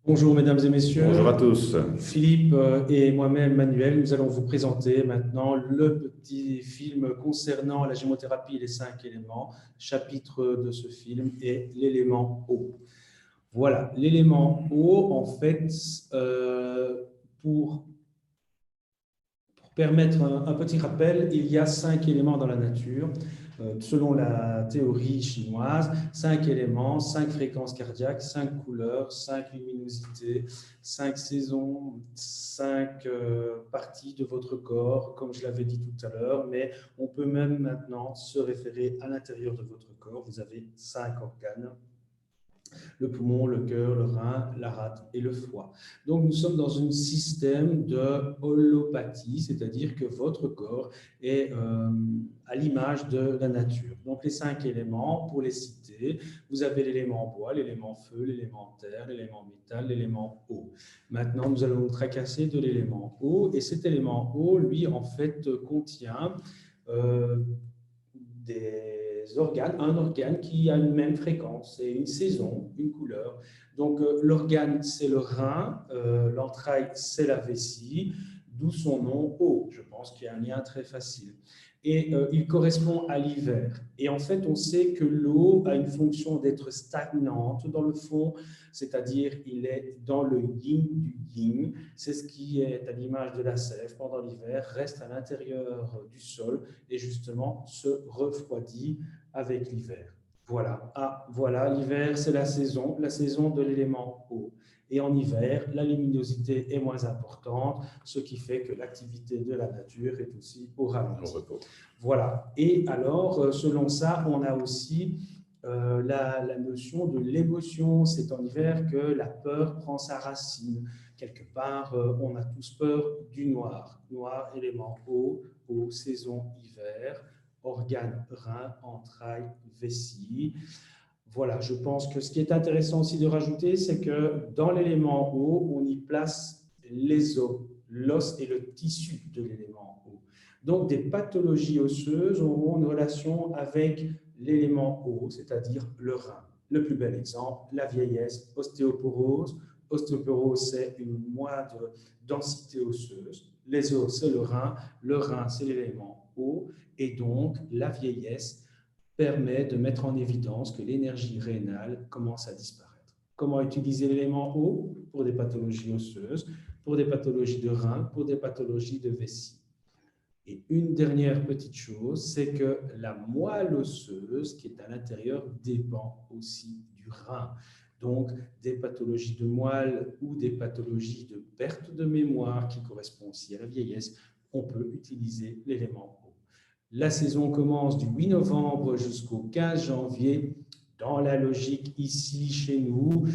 Bonjour mesdames et messieurs, Bonjour à tous. Philippe et moi-même Manuel, nous allons vous présenter maintenant le petit film concernant la gémothérapie et les 5 éléments. Chapitre de ce film est l'élément eau. Voilà, l'élément eau, en fait, pour permettre un petit rappel, il y a 5 éléments dans la nature. Selon la théorie chinoise, 5 éléments, 5 fréquences cardiaques, 5 couleurs, 5 luminosités, 5 saisons, 5 parties de votre corps, comme je l'avais dit tout à l'heure, mais on peut même maintenant se référer à l'intérieur de votre corps. Vous avez 5 organes: le poumon, le cœur, le rein, la rate et le foie. Donc nous sommes dans un système de holopathie, c'est-à-dire que votre corps est à l'image de la nature. Donc les 5 éléments, pour les citer, vous avez l'élément bois, l'élément feu, l'élément terre, l'élément métal, l'élément eau. Maintenant, nous allons nous tracasser de l'élément eau, et cet élément eau, lui, en fait, contient euh, un organe qui a une même fréquence, c'est une saison, une couleur. Donc l'organe, c'est le rein, l'entraille, c'est la vessie, d'où son nom eau. Je pense qu'il y a un lien très facile. Et il correspond à l'hiver. Et en fait, on sait que l'eau a une fonction d'être stagnante dans le fond, c'est-à-dire il est dans le yin du yin. C'est ce qui est à l'image de la sève pendant l'hiver, reste à l'intérieur du sol et justement se refroidit avec l'hiver. Voilà, voilà, l'hiver c'est la saison de l'élément eau. Et en hiver, la luminosité est moins importante, ce qui fait que l'activité de la nature est aussi au ralenti. Voilà. Et alors, selon ça, on a aussi la notion de l'émotion. C'est en hiver que la peur prend sa racine. Quelque part, on a tous peur du noir. Noir, élément eau, saison, hiver, organes, rein, entrailles, vessie. Voilà, je pense que ce qui est intéressant aussi de rajouter, c'est que dans l'élément eau, on y place les os, l'os et le tissu de l'élément eau. Donc, des pathologies osseuses auront une relation avec l'élément eau, c'est-à-dire le rein. Le plus bel exemple, la vieillesse, ostéoporose. Ostéoporose, c'est une moindre densité osseuse. Les os, c'est le rein, c'est l'élément eau. Et donc, la vieillesse permet de mettre en évidence que l'énergie rénale commence à disparaître. Comment utiliser l'élément eau pour des pathologies osseuses, pour des pathologies de rein, pour des pathologies de vessie? Et une dernière petite chose, c'est que la moelle osseuse qui est à l'intérieur dépend aussi du rein. Donc, des pathologies de moelle ou des pathologies de perte de mémoire qui correspondent aussi à la vieillesse, on peut utiliser l'élément eau. La saison commence du 8 novembre jusqu'au 15 janvier. Dans la logique ici, chez nous,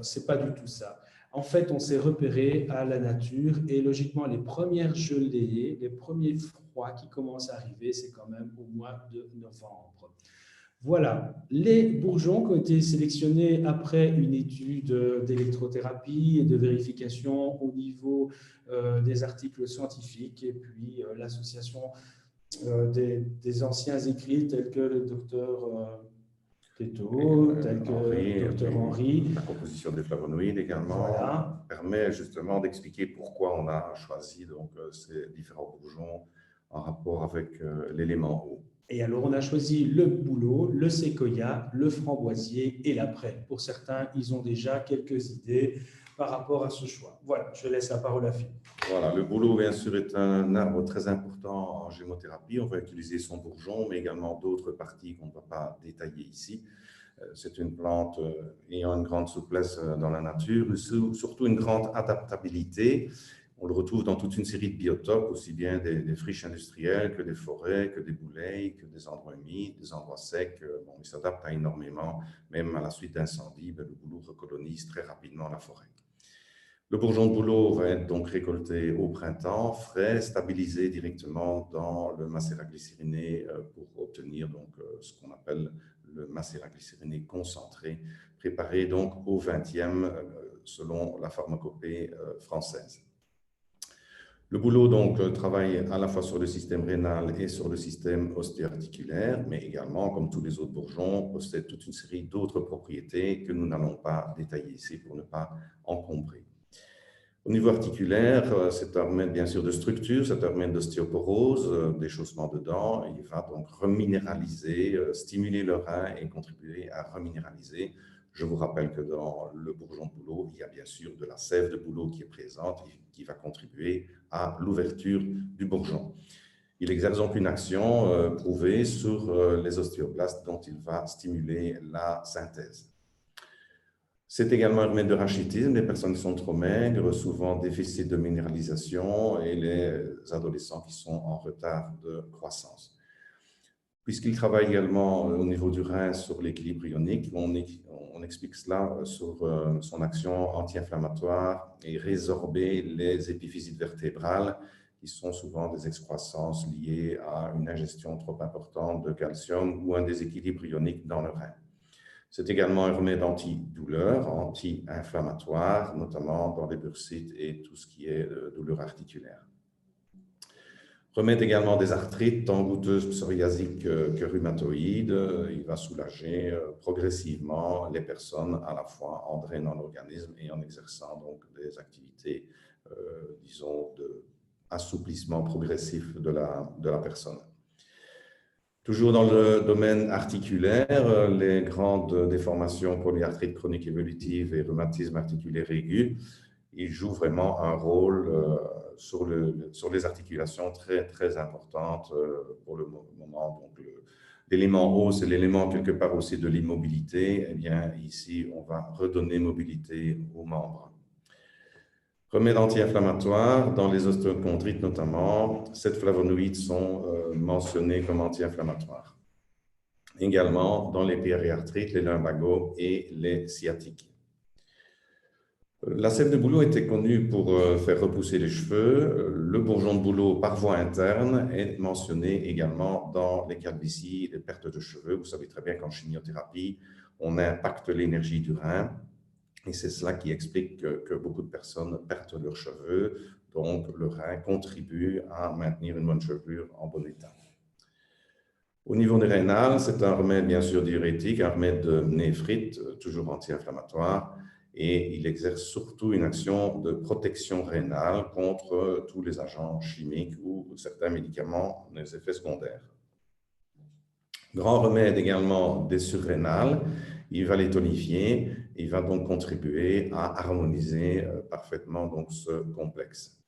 ce n'est pas du tout ça. En fait, on s'est repéré à la nature et logiquement, les premières gelées, les premiers froids qui commencent à arriver, c'est quand même au mois de novembre. Voilà, les bourgeons qui ont été sélectionnés après une étude d'électrothérapie et de vérification au niveau des articles scientifiques et puis l'association des anciens écrits tels que le docteur Teto, tel que le docteur Henry. La composition des flavonoïdes également permet justement d'expliquer pourquoi on a choisi donc, ces différents bourgeons en rapport avec l'élément eau. Et alors, on a choisi le bouleau, le séquoia, le framboisier et la prêle. Pour certains, ils ont déjà quelques idées par rapport à ce choix. Voilà, je laisse la parole à Philippe. Voilà, le bouleau, bien sûr, est un arbre très important en gémothérapie. On va utiliser son bourgeon, mais également d'autres parties qu'on ne va pas détailler ici. C'est une plante ayant une grande souplesse dans la nature, mais surtout une grande adaptabilité. On le retrouve dans toute une série de biotopes, aussi bien des friches industrielles que des forêts, que des boulets, que des endroits humides, des endroits secs. Bon, il s'adapte à énormément, même à la suite d'incendies, le bouleau recolonise très rapidement la forêt. Le bourgeon de bouleau va être donc récolté au printemps, frais, stabilisé directement dans le macérat glycériné pour obtenir donc ce qu'on appelle le macérat glycériné concentré, préparé donc au 20e selon la pharmacopée française. Le boulot donc travaille à la fois sur le système rénal et sur le système ostéo-articulaire, mais également, comme tous les autres bourgeons, possède toute une série d'autres propriétés que nous n'allons pas détailler ici pour ne pas encombrer. Au niveau articulaire, c'est un remède bien sûr de structure, c'est un remède d'ostéoporose, déchaussement de dents. Il va donc reminéraliser, stimuler le rein et contribuer à reminéraliser. Je vous rappelle que dans le bourgeon de bouleau, il y a bien sûr de la sève de bouleau qui est présente et qui va contribuer à l'ouverture du bourgeon. Il exerce donc une action prouvée sur les ostéoblastes dont il va stimuler la synthèse. C'est également un remède de rachitisme, les personnes qui sont trop maigres, souvent déficit de minéralisation et les adolescents qui sont en retard de croissance. Puisqu'il travaille également au niveau du rein sur l'équilibre ionique, on explique cela sur son action anti-inflammatoire et résorber les épiphysites vertébrales qui sont souvent des excroissances liées à une ingestion trop importante de calcium ou un déséquilibre ionique dans le rein. C'est également un remède antidouleur, anti-inflammatoire, notamment dans les bursites et tout ce qui est douleur articulaire. Remède également des arthrites, tant goûteuses psoriasiques que rhumatoïdes. Il va soulager progressivement les personnes à la fois en drainant l'organisme et en exerçant donc des activités, disons, d'assouplissement progressif de la personne. Toujours dans le domaine articulaire, les grandes déformations polyarthrite chronique évolutive et rhumatisme articulaire aigu, ils jouent vraiment un rôle sur les articulations très, très importantes pour le moment. Donc, l'élément O, c'est l'élément quelque part aussi de l'immobilité. Eh bien, ici, on va redonner mobilité aux membres. Remèdes anti-inflammatoires, dans les ostéochondrites notamment, 7 flavonoïdes sont mentionnés comme anti-inflammatoires. Également dans les périarthrites, les lumbagos et les sciatiques. La sève de bouleau était connue pour faire repousser les cheveux. Le bourgeon de bouleau par voie interne est mentionné également dans les calvities, les pertes de cheveux. Vous savez très bien qu'en chimiothérapie, on impacte l'énergie du rein. Et c'est cela qui explique que beaucoup de personnes perdent leurs cheveux. Donc, le rein contribue à maintenir une bonne chevelure en bon état. Au niveau des rénales, c'est un remède bien sûr diurétique, un remède de néphrite, toujours anti-inflammatoire. Et il exerce surtout une action de protection rénale contre tous les agents chimiques ou certains médicaments, les effets secondaires. Grand remède également des surrénales. Il va les tonifier et il va donc contribuer à harmoniser parfaitement donc, ce complexe.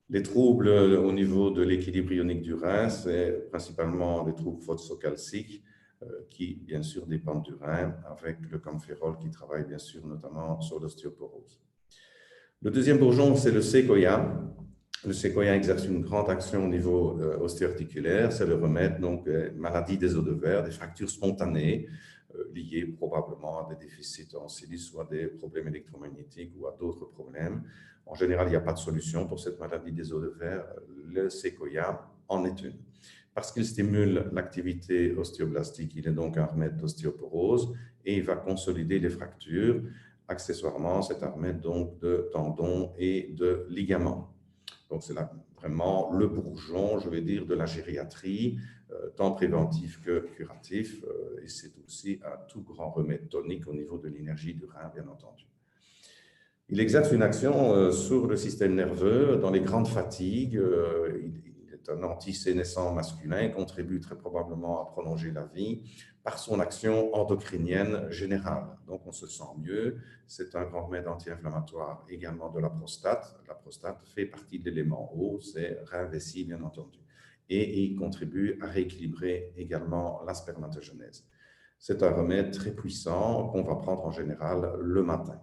Les troubles au niveau de l'équilibre ionique du rein, c'est principalement les troubles phosphocalciques qui, bien sûr, dépendent du rein, avec le camphérol qui travaille, bien sûr, notamment sur l'ostéoporose. Le deuxième bourgeon, c'est le séquoia. Le séquoia exerce une grande action au niveau ostéo-articulaire. C'est le remède, donc, maladie des os de verre, des fractures spontanées, liées probablement à des déficits en silice ou à des problèmes électromagnétiques ou à d'autres problèmes. En général, il n'y a pas de solution pour cette maladie des os de verre. Le séquoia en est une. Parce qu'il stimule l'activité ostéoblastique, il est donc un remède d'ostéoporose et il va consolider les fractures. Accessoirement, c'est un remède donc de tendons et de ligaments. Donc, c'est vraiment le bourgeon, je vais dire, de la gériatrie, tant préventif que curatif. Et c'est aussi un tout grand remède tonique au niveau de l'énergie du rein, bien entendu. Il exerce une action sur le système nerveux dans les grandes fatigues. Il est un antisénescent masculin et contribue très probablement à prolonger la vie par son action endocrinienne générale. Donc, on se sent mieux. C'est un grand remède anti-inflammatoire également de la prostate. La prostate fait partie de l'élément O, c'est rein, vessie, bien entendu. Et il contribue à rééquilibrer également la spermatogenèse. C'est un remède très puissant qu'on va prendre en général le matin.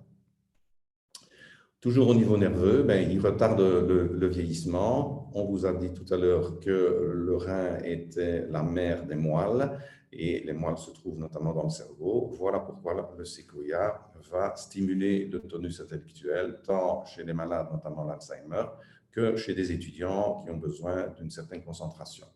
Toujours au niveau nerveux, il retarde le vieillissement. On vous a dit tout à l'heure que le rein était la mère des moelles et les moelles se trouvent notamment dans le cerveau. Voilà pourquoi le séquoia va stimuler le tonus intellectuel tant chez les malades, notamment l'Alzheimer, que chez des étudiants qui ont besoin d'une certaine concentration.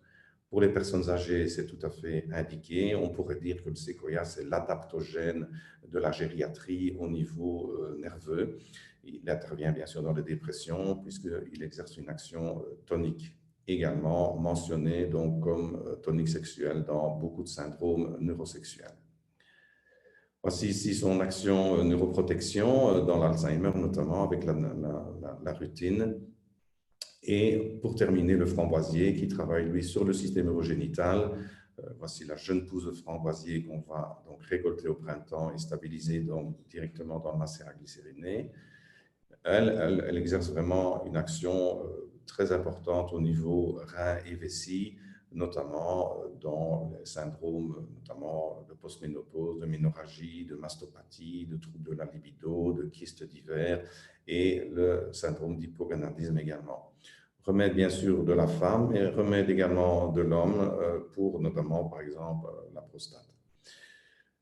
Pour les personnes âgées, c'est tout à fait indiqué. On pourrait dire que le séquoia, c'est l'adaptogène de la gériatrie au niveau nerveux. Il intervient bien sûr dans les dépressions puisqu'il exerce une action tonique, également mentionné donc comme tonique sexuelle dans beaucoup de syndromes neurosexuels. Voici ici son action neuroprotection dans l'Alzheimer, notamment avec la rutine. Et pour terminer, le framboisier qui travaille, lui, sur le système urogénital. Voici la jeune pousse de framboisier qu'on va donc récolter au printemps et stabiliser donc directement dans le macérat glycériné. Elle exerce vraiment une action très importante au niveau rein et vessie, notamment dans les syndromes notamment de postménopause, de ménorrhagie, de mastopathie, de troubles de la libido, de kystes divers et le syndrome d'hypogonadisme également. Remède bien sûr de la femme, mais remède également de l'homme pour notamment, par exemple, la prostate.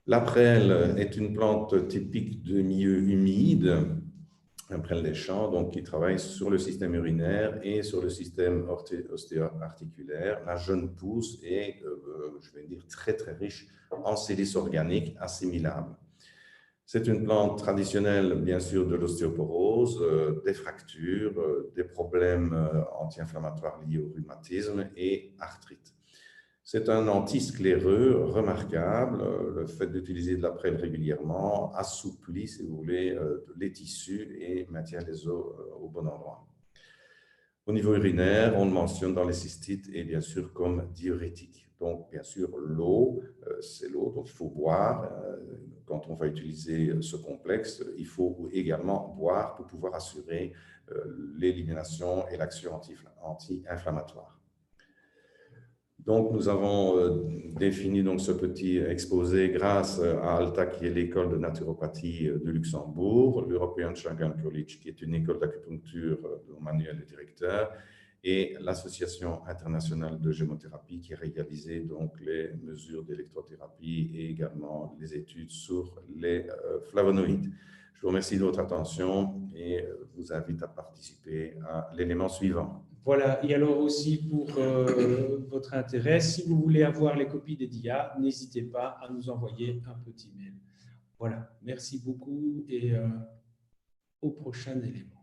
La prêle est une plante typique de milieu humide, un prêle des champs, donc qui travaille sur le système urinaire et sur le système ostéo-articulaire. La jeune pousse est, je vais dire, très très riche en silice organique assimilable. C'est une plante traditionnelle, bien sûr, de l'ostéoporose, des fractures, des problèmes anti-inflammatoires liés au rhumatisme et arthrite. C'est un antiscléreux remarquable. Le fait d'utiliser de la prêle régulièrement assouplit, si vous voulez, les tissus et maintient les os au bon endroit. Au niveau urinaire, on le mentionne dans les cystites et bien sûr comme diurétique. Donc, bien sûr, l'eau, c'est l'eau, donc il faut boire. Quand on va utiliser ce complexe, il faut également boire pour pouvoir assurer l'élimination et l'action anti-inflammatoire. Donc, nous avons défini donc, ce petit exposé grâce à ALTA, qui est l'école de naturopathie de Luxembourg, l'European Shanghai College, qui est une école d'acupuncture dont Manuel est directeur, et l'Association internationale de gémothérapie qui a réalisé donc, les mesures d'électrothérapie et également les études sur les flavonoïdes. Je vous remercie de votre attention et vous invite à participer à l'élément suivant. Voilà, et alors aussi pour votre intérêt, si vous voulez avoir les copies des DIA, n'hésitez pas à nous envoyer un petit mail. Voilà, merci beaucoup et au prochain élément.